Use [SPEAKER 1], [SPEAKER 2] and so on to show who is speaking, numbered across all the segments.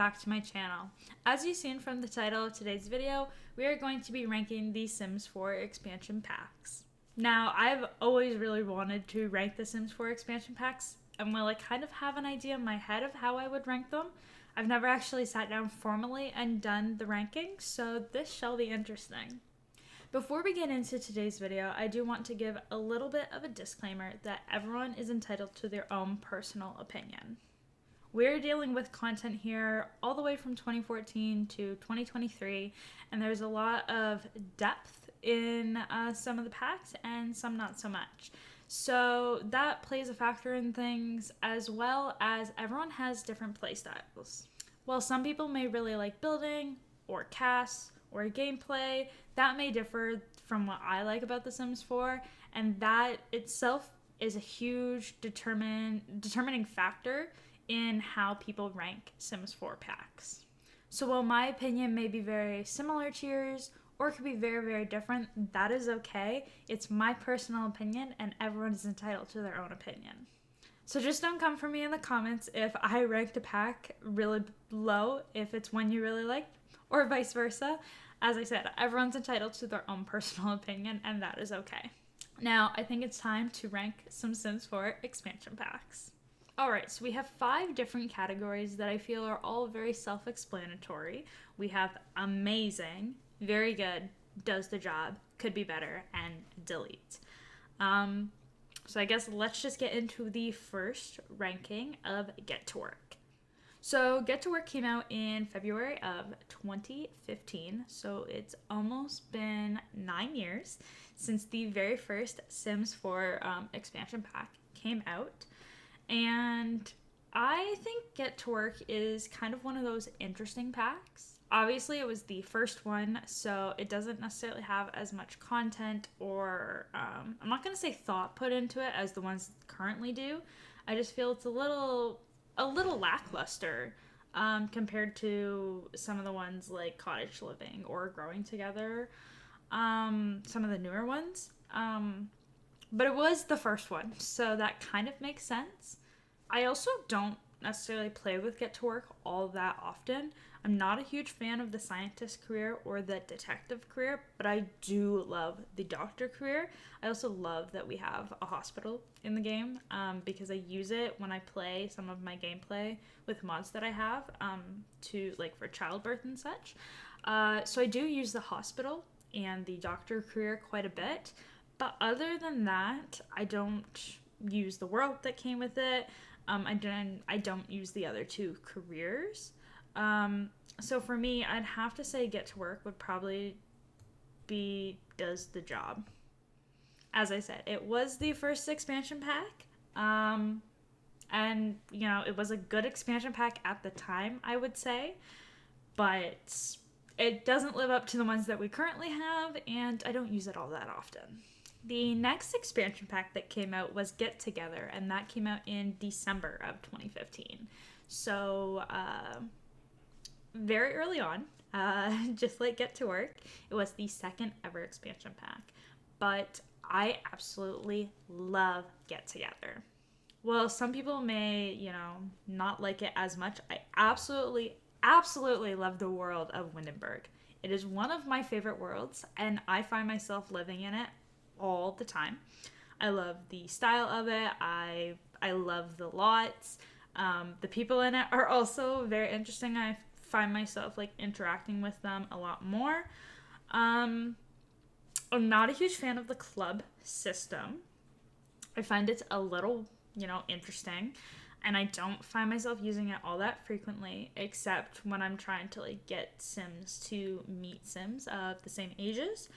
[SPEAKER 1] back to my channel. As you've seen from the title of today's video, we are going to be ranking the Sims 4 expansion packs. Now, I've always really wanted to rank the Sims 4 expansion packs, and while I kind of have an idea in my head of how I would rank them, I've never actually sat down formally and done the ranking, so this shall be interesting. Before we get into today's video, I do want to give a little bit of a disclaimer that everyone is entitled to their own personal opinion. We're dealing with content here all the way from 2014 to 2023, and there's a lot of depth in some of the packs and some not so much. So that plays a factor in things, as well as everyone has different play styles. While some people may really like building or casts or gameplay, that may differ from what I like about The Sims 4, and that itself is a huge determining factor in how people rank Sims 4 packs. So while my opinion may be very similar to yours, or it could be very, very different, that is okay. It's my personal opinion, and everyone is entitled to their own opinion. So just don't come for me in the comments if I ranked a pack really low, if it's one you really like, or vice versa. As I said, everyone's entitled to their own personal opinion, and that is okay. Now, I think it's time to rank some Sims 4 expansion packs. Alright, so we have 5 different categories that I feel are all very self-explanatory. We have amazing, very good, does the job, could be better, and delete. So I guess let's just get into the first ranking of Get to Work. So Get to Work came out in February of 2015, so it's almost been 9 years since the very first Sims 4 expansion pack came out. And I think Get to Work is kind of one of those interesting packs. Obviously, it was the first one, so it doesn't necessarily have as much content or, I'm not going to say thought put into it as the ones currently do. I just feel it's a little lackluster compared to some of the ones like Cottage Living or Growing Together, some of the newer ones. But it was the first one, so that kind of makes sense. I also don't necessarily play with Get to Work all that often. I'm not a huge fan of the scientist career or the detective career, but I do love the doctor career. I also love that we have a hospital in the game because I use it when I play some of my gameplay with mods that I have to like for childbirth and such. So I do use the hospital and the doctor career quite a bit. But other than that, I don't use the world that came with it. I don't use the other 2 careers. So for me, I'd have to say Get to Work would probably be does the job. As I said, it was the first expansion pack. And, you know, it was a good expansion pack at the time, I would say. But it doesn't live up to the ones that we currently have, and I don't use it all that often. The next expansion pack that came out was Get Together, and that came out in December of 2015. So, very early on, just like Get to Work, it was the second ever expansion pack. But I absolutely love Get Together. Well, some people may, you know, not like it as much. I absolutely love the world of Windberg. It is one of my favorite worlds, and I find myself living in it all the time. I love the style of it. I love the lots. The people in it are also very interesting. I find myself like interacting with them a lot more. I'm not a huge fan of the club system. I find it a little, you know, interesting, and I don't find myself using it all that frequently, except when I'm trying to like get Sims to meet Sims of the same ages,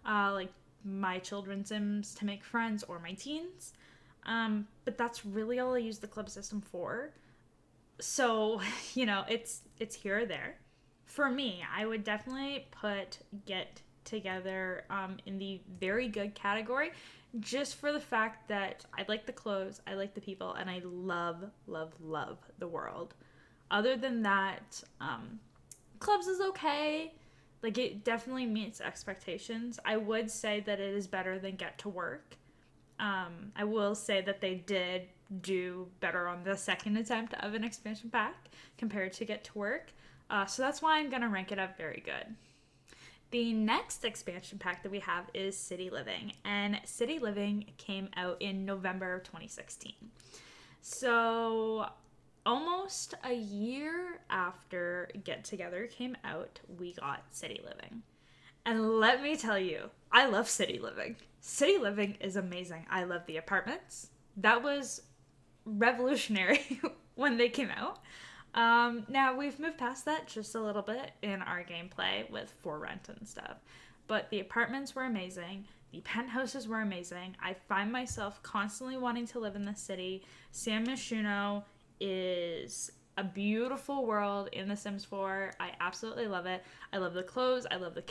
[SPEAKER 1] like my children's Sims to make friends or my teens. But that's really all I use the club system for. So, you know, it's here or there. For me, I would definitely put Get Together in the very good category, just for the fact that I like the clothes, I like the people, and I love, love, love the world. Other than that, clubs is okay. Like, it definitely meets expectations. I would say that it is better than Get to Work. I will say that they did do better on the second attempt of an expansion pack compared to Get to Work. So that's why I'm going to rank it up very good. The next expansion pack that we have is City Living, and City Living came out in November of 2016. So almost a year after Get Together came out, we got City Living. And let me tell you, I love City Living. City Living is amazing. I love the apartments. That was revolutionary when they came out. Now we've moved past that just a little bit in our gameplay with For Rent and stuff. But the apartments were amazing. The penthouses were amazing. I find myself constantly wanting to live in the city. San Myshuno is a beautiful world in The Sims 4. I absolutely love it. I love the clothes. I love the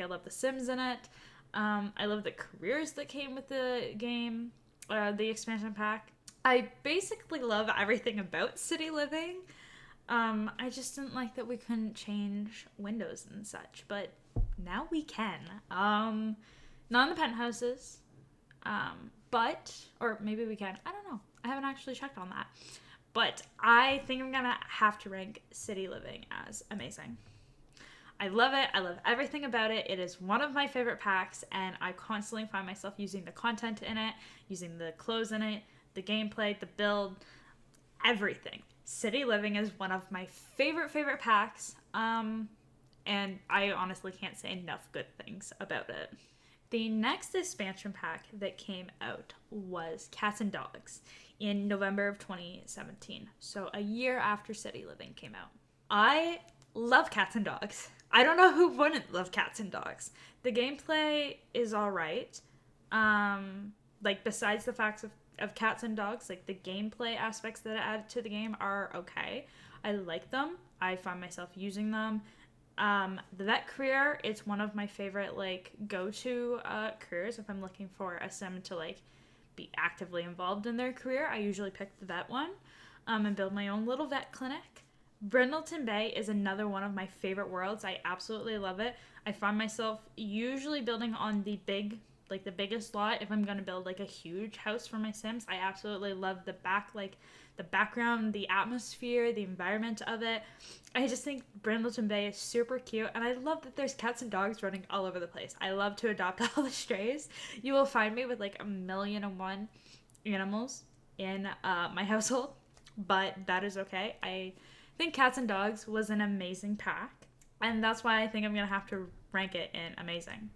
[SPEAKER 1] I love the Sims in it. I love the careers that came with the game, the expansion pack. I basically love everything about City Living. I just didn't like that we couldn't change windows and such, but now we can. Not in the penthouses, or maybe we can. I don't know. I haven't actually checked on that. But I think I'm gonna have to rank City Living as amazing. I love it. I love everything about it. It is one of my favorite packs, and I constantly find myself using the content in it, using the clothes in it, the gameplay, the build, everything. City Living is one of my favorite packs, and I honestly can't say enough good things about it. The next expansion pack that came out was Cats and Dogs in November of 2017, so a year after City Living came out. I love Cats and Dogs. I don't know who wouldn't love Cats and Dogs. The gameplay is alright. Besides the facts of Cats and Dogs, like the gameplay aspects that I added to the game are okay. I like them. I find myself using them. The vet career, it's one of my favorite go-to careers. If I'm looking for a sim to be actively involved in their career, I usually pick the vet one and build my own little vet clinic. Brindleton Bay is another one of my favorite worlds. I absolutely love it. I find myself usually building on the biggest lot if I'm going to build a huge house for my Sims. I absolutely love the background, the atmosphere, the environment of it. I just think Brindleton Bay is super cute, and I love that there's cats and dogs running all over the place. I love to adopt all the strays. You will find me with 1,000,001 animals in my household, but that is okay. I think Cats and Dogs was an amazing pack, and that's why I think I'm going to have to rank it in amazing.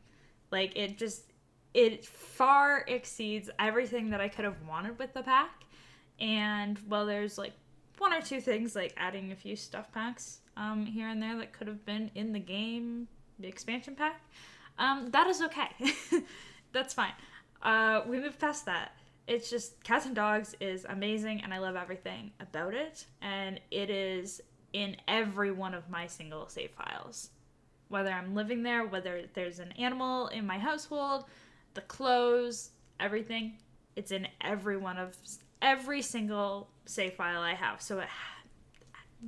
[SPEAKER 1] It far exceeds everything that I could have wanted with the pack. And there's one or two things adding a few stuff packs here and there that could have been in the game, the expansion pack. That is okay. That's fine. We moved past that. It's just Cats and Dogs is amazing, and I love everything about it. And it is in every one of my single save files. Whether I'm living there, whether there's an animal in my household, the clothes, everything, it's in every single save file I have. So it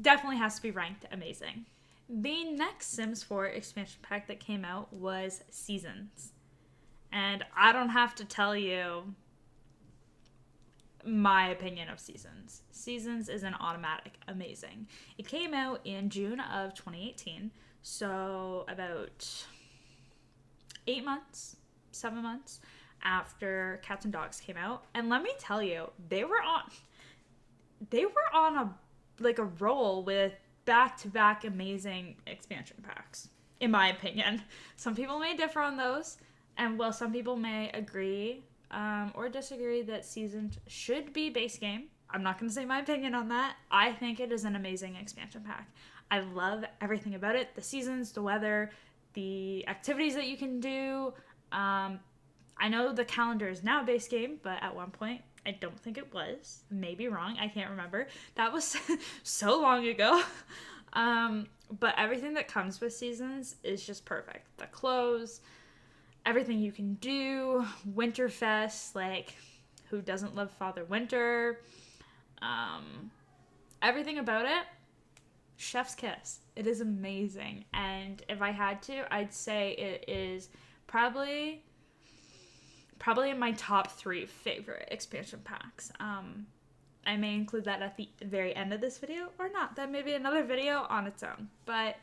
[SPEAKER 1] definitely has to be ranked amazing. The next Sims 4 expansion pack that came out was Seasons. And I don't have to tell you my opinion of Seasons. Seasons is an automatic amazing. It came out in June of 2018, so about 7 months after Cats and Dogs came out. And let me tell you, they were on a roll with back-to-back amazing expansion packs, in my opinion. Some people may differ on those, and some people may agree or disagree that Seasons should be base game. I'm not going to say my opinion on that. I think it is an amazing expansion pack. I love everything about it. The seasons, the weather, the activities that you can do. I know the calendar is now base game, but at one point, I don't think it was. Maybe wrong. I can't remember. That was so long ago. But everything that comes with Seasons is just perfect. The clothes, everything you can do, Winterfest, who doesn't love Father Winter? Everything about it, chef's kiss. It is amazing. And if I had to, I'd say it is probably probably in my top 3 favorite expansion packs. I may include that at the very end of this video or not. That may be another video on its own. But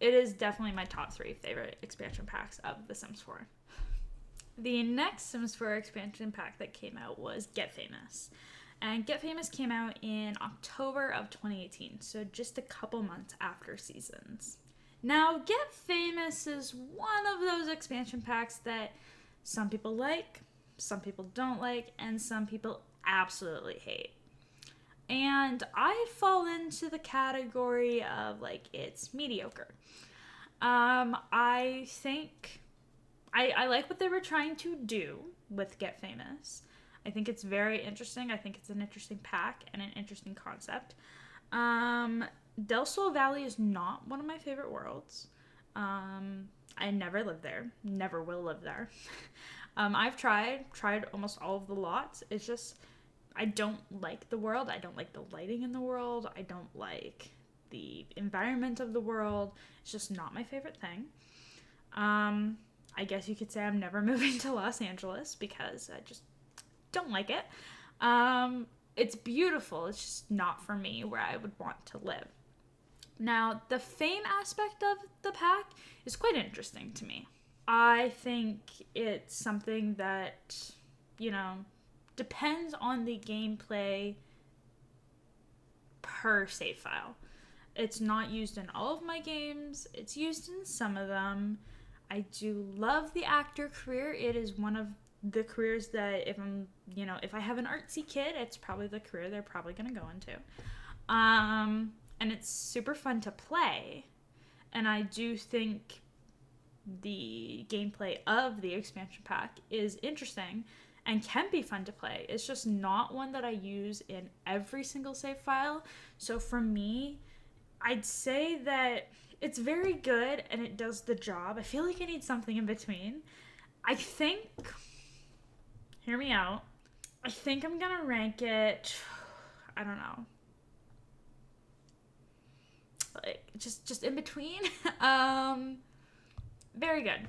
[SPEAKER 1] it is definitely my top 3 favorite expansion packs of The Sims 4. The next Sims 4 expansion pack that came out was Get Famous. And Get Famous came out in October of 2018, so just a couple months after Seasons. Now, Get Famous is one of those expansion packs that some people like, some people don't like, and some people absolutely hate. And I fall into the category of, like, it's mediocre. I think I like what they were trying to do with Get Famous. I think it's very interesting. I think it's an interesting pack and an interesting concept. Del Sol Valley is not one of my favorite worlds. I never lived there. Never will live there. I've tried almost all of the lots. It's just, I don't like the world. I don't like the lighting in the world. I don't like the environment of the world. It's just not my favorite thing. I guess you could say I'm never moving to Los Angeles because I just don't like it. It's beautiful. It's just not for me where I would want to live. Now, the fame aspect of the pack is quite interesting to me. I think it's something that, depends on the gameplay per save file. It's not used in all of my games. It's used in some of them. I do love the actor career. It is one of the careers that if I have an artsy kid, it's probably the career they're probably going to go into. And it's super fun to play. And I do think the gameplay of the expansion pack is interesting and can be fun to play. It's just not one that I use in every single save file. So for me, I'd say that it's very good and it does the job. I feel like I need something in between. I think, hear me out, I think I'm gonna rank it, I don't know, like just in between. Very good.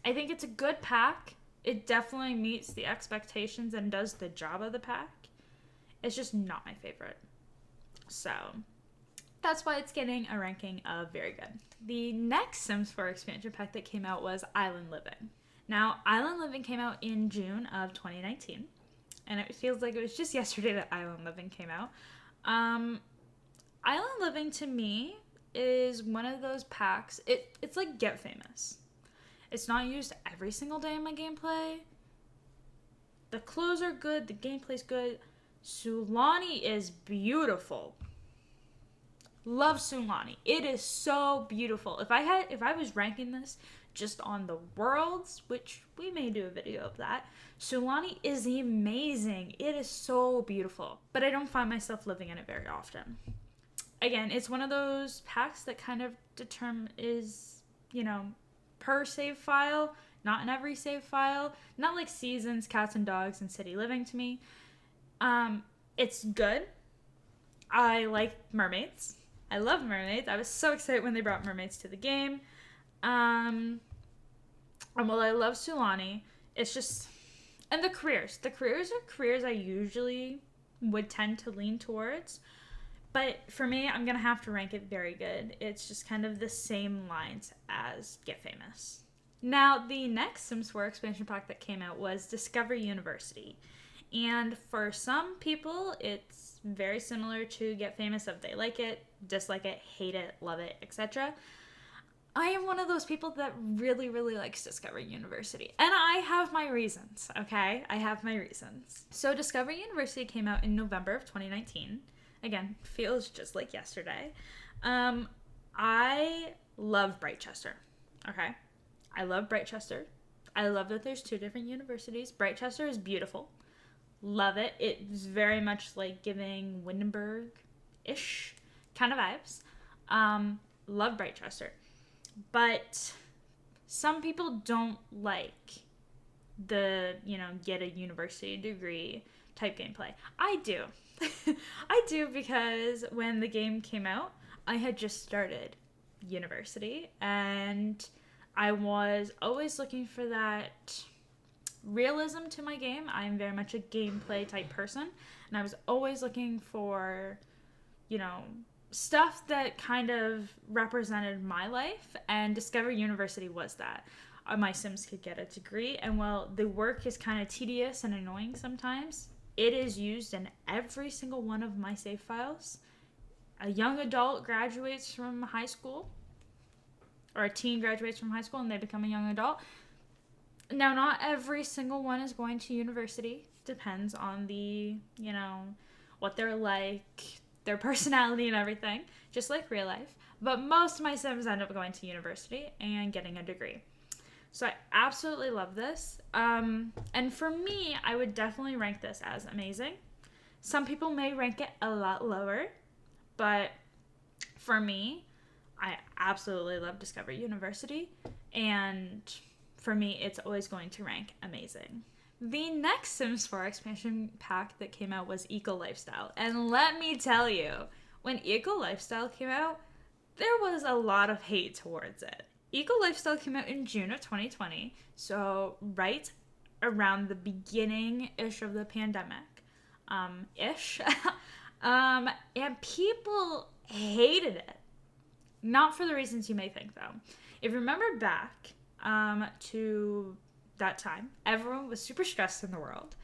[SPEAKER 1] I think it's a good pack. It definitely meets the expectations and does the job of the pack. It's just not my favorite. So that's why it's getting a ranking of very good. The next Sims 4 expansion pack that came out was Island Living. Now, Island Living came out in June of 2019, and it feels like it was just yesterday that Island Living came out. Island Living, to me, is one of those packs. It's like Get Famous. It's not used every single day in my gameplay. The clothes are good. The gameplay's good. Sulani is beautiful. Love Sulani. It is so beautiful. If I was ranking this just on the worlds, which we may do a video of that, Sulani is amazing. It is so beautiful. But I don't find myself living in it very often. Again, it's one of those packs that kind of is, per save file, not in every save file. Not like Seasons, Cats and Dogs, and City Living to me. It's good. I like mermaids. I love mermaids. I was so excited when they brought mermaids to the game. And while I love Sulani, it's just, and the careers. The careers are careers I usually would tend to lean towards. But for me, I'm going to have to rank it very good. It's just kind of the same lines as Get Famous. Now, the next Sims 4 expansion pack that came out was Discover University. And for some people, it's very similar to Get Famous if they like it, dislike it, hate it, love it, etc. I am one of those people that really, really likes Discover University. And I have my reasons, okay? I have my reasons. So Discover University came out in November of 2019. Again, feels just like yesterday. I love Brightchester, okay? I love Brightchester. I love that there's 2 different universities. Brightchester is beautiful. Love it. It's very much like giving Windberg-ish kind of vibes. Love Brightchester. But some people don't like the, get a university degree type gameplay. I do. I do because when the game came out, I had just started university and I was always looking for that realism to my game. I'm very much a gameplay type person, and I was always looking for, stuff that kind of represented my life, and Discover University was that. My Sims could get a degree, and while the work is kind of tedious and annoying sometimes, it is used in every single one of my save files. A young adult graduates from high school, or a teen graduates from high school and they become a young adult. Now, not every single one is going to university. Depends on the, what they're like, their personality and everything, just like real life. But most of my Sims end up going to university and getting a degree. So I absolutely love this. And for me, I would definitely rank this as amazing. Some people may rank it a lot lower, but for me, I absolutely love Discover University, and for me, it's always going to rank amazing. The next Sims 4 expansion pack that came out was Eco Lifestyle, and let me tell you, when Eco Lifestyle came out, there was a lot of hate towards it. Eco Lifestyle came out in June of 2020, so right around the beginning-ish of the pandemic, and people hated it. Not for the reasons you may think, though. If you remember back to that time, everyone was super stressed in the world.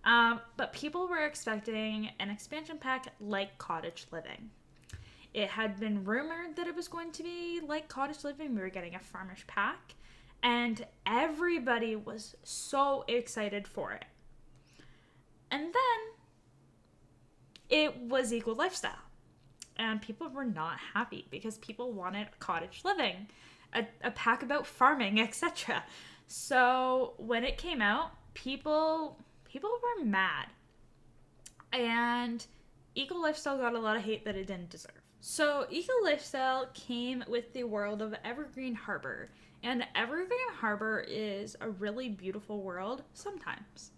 [SPEAKER 1] But people were expecting an expansion pack like Cottage Living. It had been rumored that it was going to be like Cottage Living. We were getting a farmer's pack. And everybody was so excited for it. And then it was Eco Lifestyle. And people were not happy because people wanted Cottage Living, a pack about farming, etc. So when it came out, people were mad. And Eco Lifestyle got a lot of hate that it didn't deserve. So Eco Lifestyle came with the world of Evergreen Harbor. And Evergreen Harbor is a really beautiful world sometimes.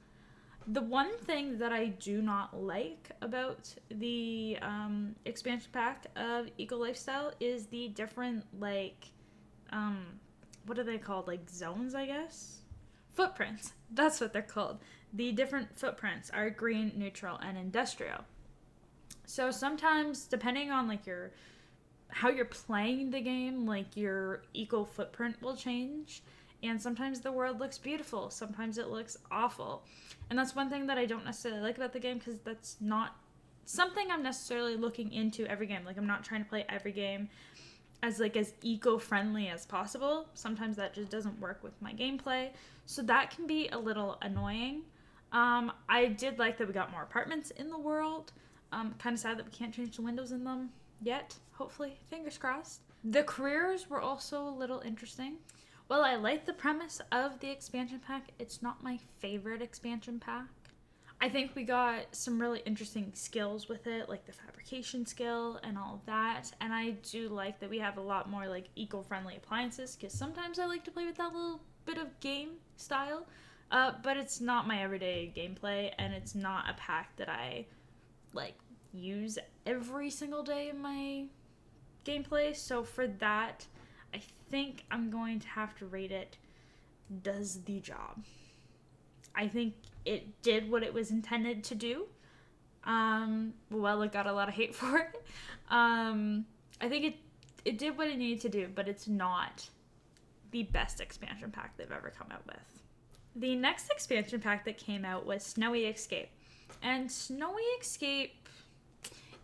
[SPEAKER 1] The one thing that I do not like about the expansion pack of Eco Lifestyle is the different, what are they called? Like zones, I guess? Footprints. That's what they're called. The different footprints are green, neutral, and industrial. So sometimes, depending on how you're playing the game, your eco footprint will change. And sometimes the world looks beautiful. Sometimes it looks awful. And that's one thing that I don't necessarily like about the game, because that's not something I'm necessarily looking into every game. I'm not trying to play every game as eco-friendly as possible. Sometimes that just doesn't work with my gameplay. So that can be a little annoying. I did like that we got more apartments in the world. Kind of sad that we can't change the windows in them yet. Hopefully, fingers crossed. The careers were also a little interesting. Well, I like the premise of the expansion pack. It's not my favorite expansion pack. I think we got some really interesting skills with it, like the fabrication skill and all of that. And I do like that we have a lot more eco-friendly appliances, because sometimes I like to play with that little bit of game style. But it's not my everyday gameplay, and it's not a pack that I use every single day in my gameplay. So for that, I think I'm going to have to rate it does the job. I think it did what it was intended to do. Well, it got a lot of hate for it. I think it did what it needed to do, but it's not the best expansion pack they've ever come out with. The next expansion pack that came out was Snowy Escape. And Snowy Escape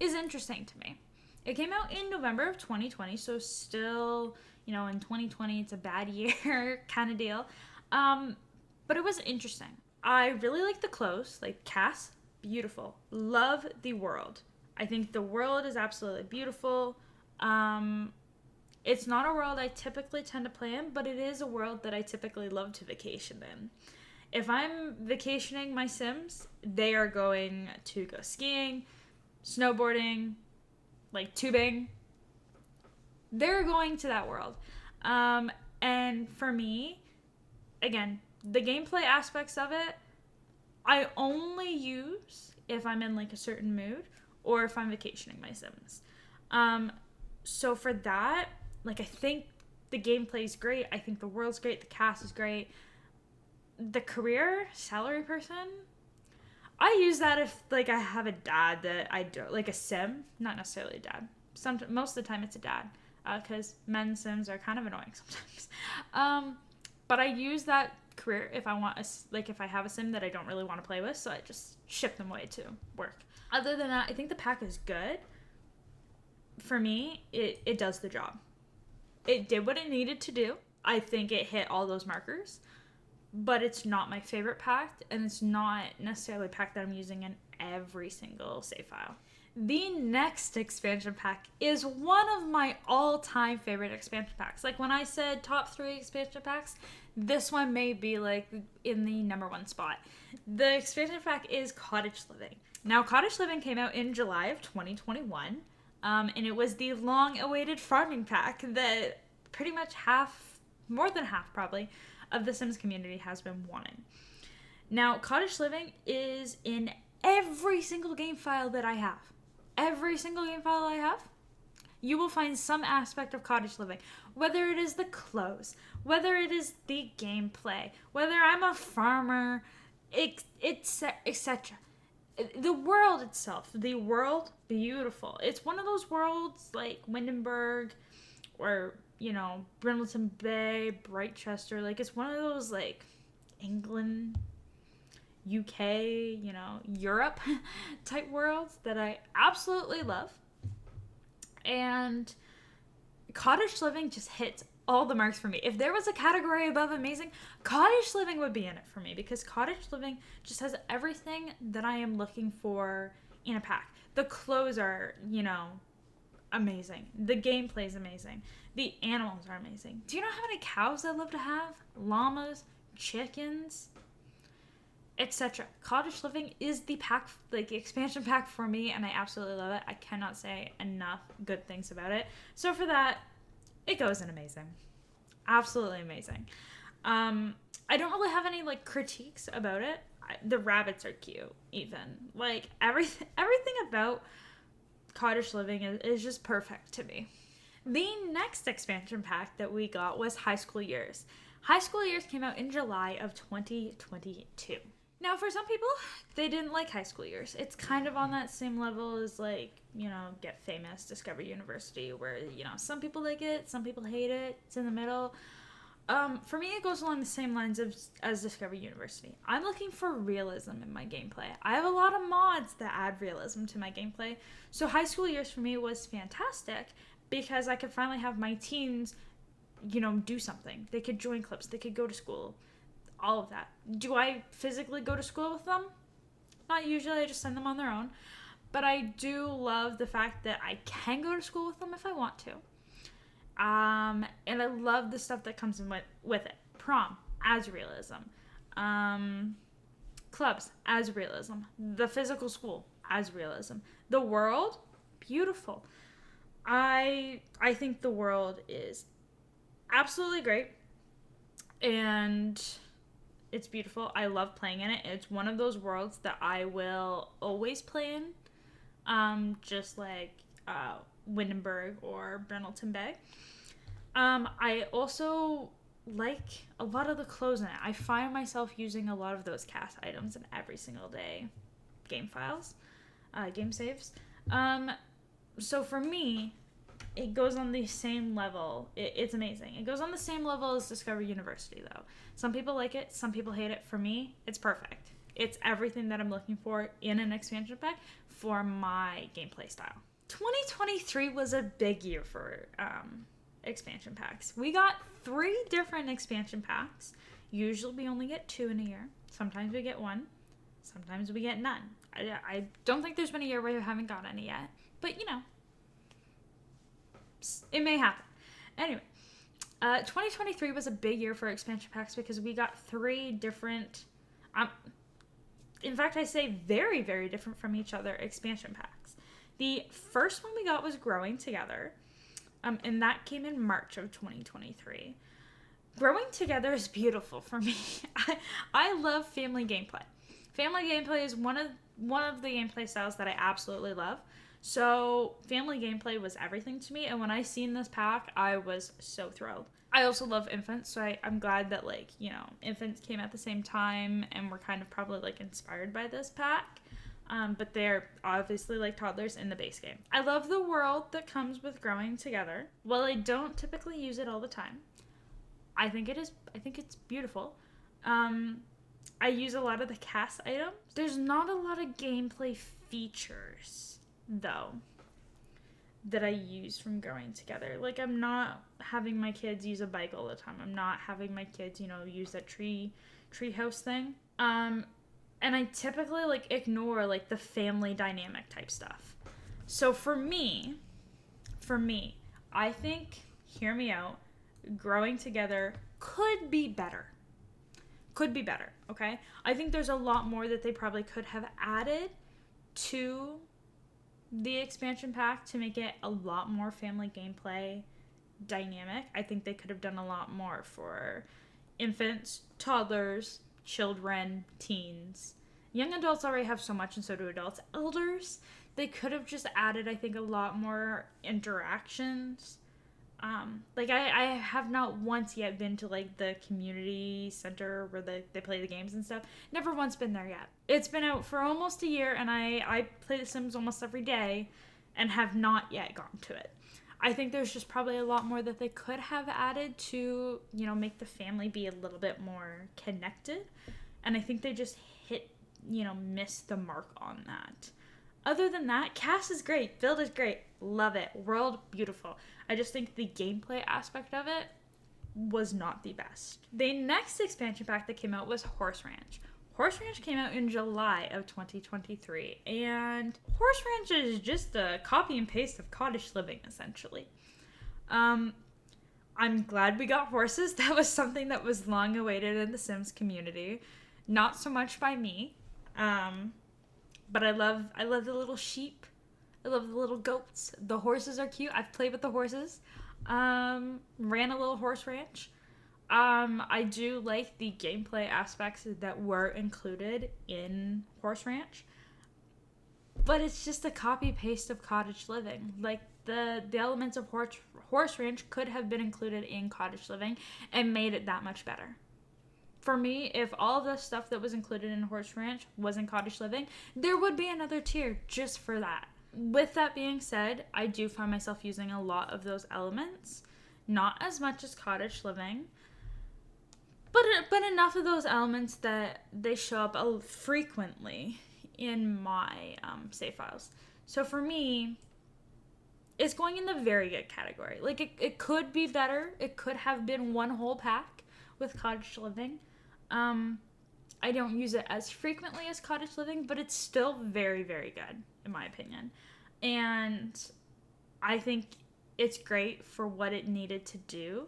[SPEAKER 1] is interesting to me. It came out in November of 2020, so still, in 2020, it's a bad year kind of deal. But it was interesting. I really like the clothes, Cass, beautiful. Love the world. I think the world is absolutely beautiful. It's not a world I typically tend to play in, but it is a world that I typically love to vacation in. If I'm vacationing my Sims, they are going to go skiing, snowboarding, tubing. They're going to that world. And for me, again, the gameplay aspects of it, I only use if I'm in a certain mood or if I'm vacationing my Sims. So for that, I think the gameplay is great. I think the world's great. The cast is great. the career salary person, I use that if like I have a dad that I don't like, a sim, not necessarily a dad. Most of the time it's a dad, because men sims are kind of annoying sometimes. But I use that career if I want if I have a sim that I don't really want to play with, so I just ship them away to work. Other than that, I think the pack is good. For me, it does the job. It did what it needed to do. I think it hit all those markers, but it's not my favorite pack, and it's not necessarily a pack that I'm using in every single save file. The next expansion pack is one of my all-time favorite expansion packs. Like when I said top 3 expansion packs, this one may be like in the number 1 spot. The expansion pack is Cottage Living. Now, Cottage Living came out in July of 2021, and it was the long-awaited farming pack that pretty much more than half probably, of the Sims community has been wanting. Now, Cottage Living is in every single game file that I have. Every single game file I have, you will find some aspect of Cottage Living. Whether it is the clothes, whether it is the gameplay, whether I'm a farmer, etc. The world itself, the world, beautiful. It's one of those worlds like Windberg or, Brindleton Bay, Brightchester. Like, it's one of those, like, England, UK, Europe type worlds that I absolutely love. And Cottage Living just hits all the marks for me. If there was a category above amazing, Cottage Living would be in it for me, because Cottage Living just has everything that I am looking for in a pack. The clothes are, amazing. The gameplay is amazing. The animals are amazing. Do you know how many cows I'd love to have? Llamas, chickens, etc. Cottage Living is the pack, like the expansion pack for me, and I absolutely love it. I cannot say enough good things about it. So for that, it goes in amazing. Absolutely amazing. I don't really have any like critiques about it. The rabbits are cute, even. Like everything about Cottage Living is just perfect to me. The next expansion pack that we got was High School Years. High School Years came out in July of 2022. Now, for some people, they didn't like High School Years. It's kind of on that same level as, like, Get Famous, Discover University, where, some people like it, some people hate it. It's in the middle. For me, it goes along the same lines as Discover University. I'm looking for realism in my gameplay. I have a lot of mods that add realism to my gameplay. So High School Years for me was fantastic because I could finally have my teens, do something. They could join clubs. They could go to school. All of that. Do I physically go to school with them? Not usually. I just send them on their own. But I do love the fact that I can go to school with them if I want to. And I love the stuff that comes in with it. Prom, as realism. Clubs, as realism. The physical school, as realism. The world, beautiful. I think the world is absolutely great. And it's beautiful. I love playing in it. It's one of those worlds that I will always play in. Just like Windberg or Brindleton Bay. I also like a lot of the clothes in it. I find myself using a lot of those cast items in every single day game saves. So for me, it goes on the same level. It's amazing. It goes on the same level as Discover University, though. Some people like it, some people hate it. For me, it's perfect. It's everything that I'm looking for in an expansion pack for my gameplay style. 2023 was a big year for expansion packs. We got 3 different expansion packs. Usually we only get 2 in a year. Sometimes we get 1. Sometimes we get none. I don't think there's been a year where we haven't got any yet. But, it may happen. Anyway, 2023 was a big year for expansion packs because we got 3 different, in fact, I say very, very different from each other expansion packs. The first one we got was Growing Together, and that came in March of 2023. Growing Together is beautiful for me. I love family gameplay. Family gameplay is one of the gameplay styles that I absolutely love. So family gameplay was everything to me, and when I seen this pack, I was so thrilled. I also love infants, so I'm glad that, like, you know, infants came at the same time and were kind of probably, like, inspired by this pack. But they're obviously like toddlers in the base game. I love the world that comes with growing together. While I don't typically use it all the time, I think it's beautiful. I use a lot of the cast items. There's not a lot of gameplay features, though, that I use from growing together. Like, I'm not having my kids use a bike all the time. I'm not having my kids, you know, use that tree house thing. And I typically, like, ignore, like, the family dynamic type stuff. So for me, I think, hear me out, growing together could be better. Okay? I think there's a lot more that they probably could have added to the expansion pack to make it a lot more family gameplay dynamic. I think they could have done a lot more for infants, toddlers, children, teens. Young adults already have so much, and so do adults. Elders, they could have just added, I think, a lot more interactions. Like, I have not once yet been to, like, the community center where they play the games and stuff. Never once been there yet. It's been out for almost a year, and I play The Sims almost every day and have not yet gone to it. I think there's just probably a lot more that they could have added to, you know, make the family be a little bit more connected. And I think they just missed the mark on that. Other than that, cast is great, build is great, love it, world beautiful. I just think the gameplay aspect of it was not the best. The next expansion pack that came out was Horse Ranch. Horse Ranch came out in July of 2023, and Horse Ranch is just a copy and paste of Cottage Living, essentially. I'm glad we got horses. That was something that was long awaited in the Sims community. Not so much by me, but I love the little sheep. I love the little goats. The horses are cute. I've played with the horses. Ran a little horse ranch. I do like the gameplay aspects that were included in Horse Ranch, but it's just a copy paste of Cottage Living. Like, the elements of Horse Ranch could have been included in Cottage Living and made it that much better. For me, if all the stuff that was included in Horse Ranch was in Cottage Living, there would be another tier just for that. With that being said, I do find myself using a lot of those elements. Not as much as Cottage Living, but enough of those elements that they show up frequently in my save files. So for me, it's going in the very good category. Like, it could be better. It could have been one whole pack with Cottage Living. I don't use it as frequently as Cottage Living, but it's still very, very good, in my opinion. And I think it's great for what it needed to do.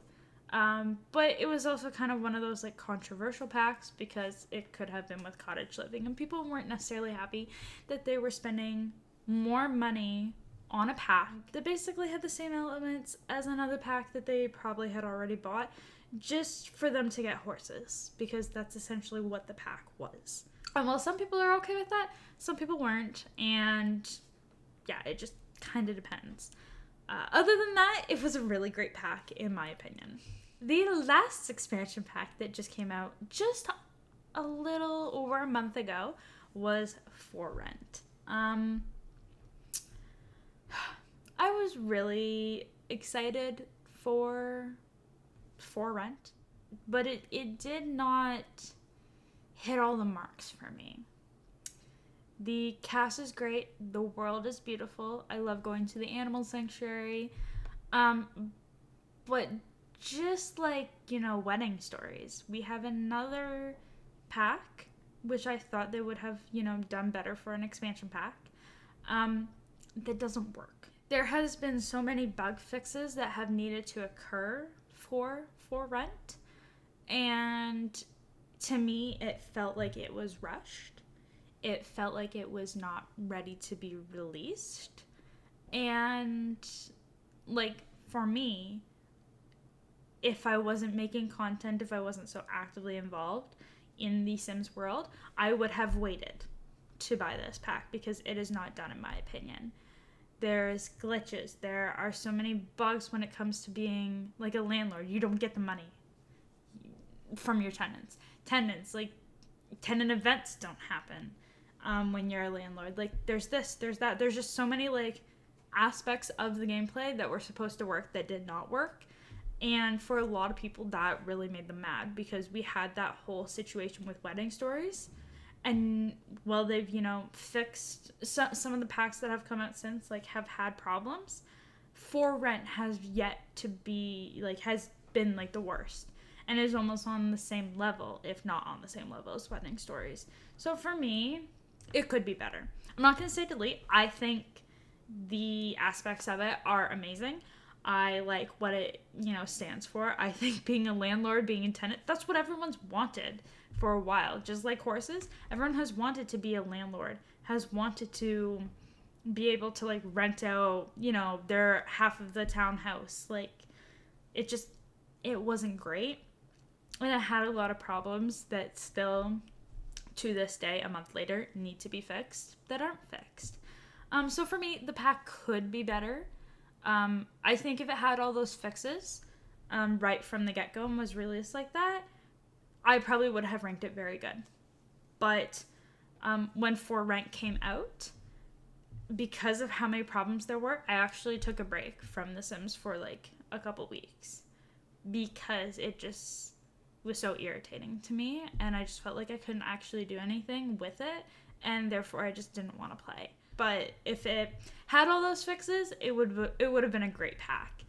[SPEAKER 1] But it was also kind of one of those, like, controversial packs because it could have been with Cottage Living, and people weren't necessarily happy that they were spending more money on a pack that basically had the same elements as another pack that they probably had already bought, just for them to get horses, because that's essentially what the pack was. And while some people are okay with that, some people weren't, and yeah, it just kind of depends. Other than that, it was a really great pack, in my opinion. The last expansion pack that just came out just a little over a month ago was For Rent. I was really excited for Rent, but it did not hit all the marks for me. The cast is great. The world is beautiful. I love going to the animal sanctuary. But just like, wedding stories, we have another pack, which I thought they would have, done better for an expansion pack, that doesn't work. There has been so many bug fixes that have needed to occur for Rent, and to me, it felt like it was rushed. It felt like it was not ready to be released. And, like, for me, if I wasn't making content, if I wasn't so actively involved in the Sims world, I would have waited to buy this pack because it is not done, in my opinion. There's glitches. There are so many bugs when it comes to being like a landlord. You don't get the money from your tenants. Like tenant events don't happen when you're a landlord. Like there's this, there's that. There's just so many like aspects of the gameplay that were supposed to work that did not work. And for a lot of people, that really made them mad because we had that whole situation with wedding stories. And while they've, fixed some of the packs that have come out since, like, have had problems, For Rent has yet to be, like, has been, like, the worst. And is almost on the same level, if not on the same level as Wedding Stories. So for me, it could be better. I'm not going to say delete. I think the aspects of it are amazing. I like what it, stands for. I think being a landlord, being a tenant, that's what everyone's wanted for a while. Just like horses, everyone has wanted to be a landlord, has wanted to be able to like rent out, their half of the townhouse. Like it wasn't great. And it had a lot of problems that still, to this day, a month later, need to be fixed that aren't fixed. So for me, the pack could be better. I think if it had all those fixes right from the get-go and was released like that, I probably would have ranked it very good. But when For Rent came out, because of how many problems there were, I actually took a break from The Sims for like a couple weeks because it just was so irritating to me, and I just felt like I couldn't actually do anything with it, and therefore I just didn't want to play. But if it had all those fixes, it would have been a great pack.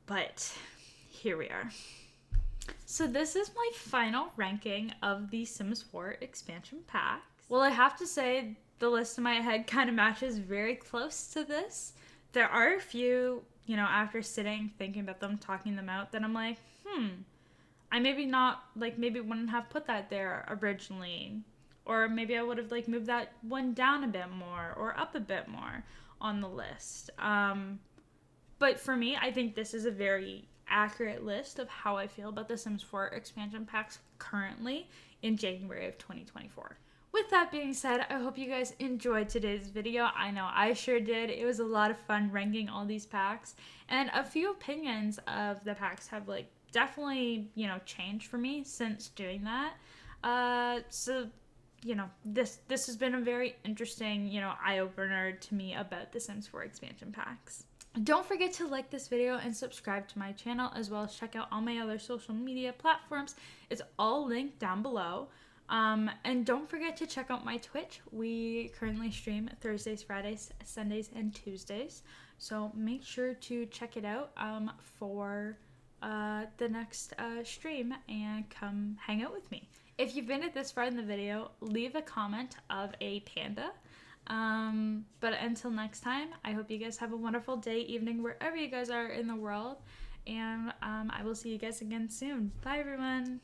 [SPEAKER 1] But here we are. So this is my final ranking of the Sims 4 expansion packs. Well, I have to say the list in my head kind of matches very close to this. There are a few, after sitting, thinking about them, talking them out, that I'm like, I maybe wouldn't have put that there originally. Or maybe I would have like moved that one down a bit more or up a bit more on the list. But for me, I think this is a very accurate list of how I feel about the Sims 4 expansion packs currently in January of 2024. With that being said, I hope you guys enjoyed today's video. I know I sure did. It was a lot of fun ranking all these packs. And a few opinions of the packs have like definitely, changed for me since doing that. So this has been a very interesting, eye-opener to me about the Sims 4 expansion packs. Don't forget to like this video and subscribe to my channel, as well as check out all my other social media platforms. It's all linked down below. And don't forget to check out my Twitch. We currently stream Thursdays, Fridays, Sundays, and Tuesdays. So make sure to check it out for the next stream and come hang out with me. If you've been at this far in the video, leave a comment of a panda. But until next time, I hope you guys have a wonderful day, evening, wherever you guys are in the world. And I will see you guys again soon. Bye, everyone.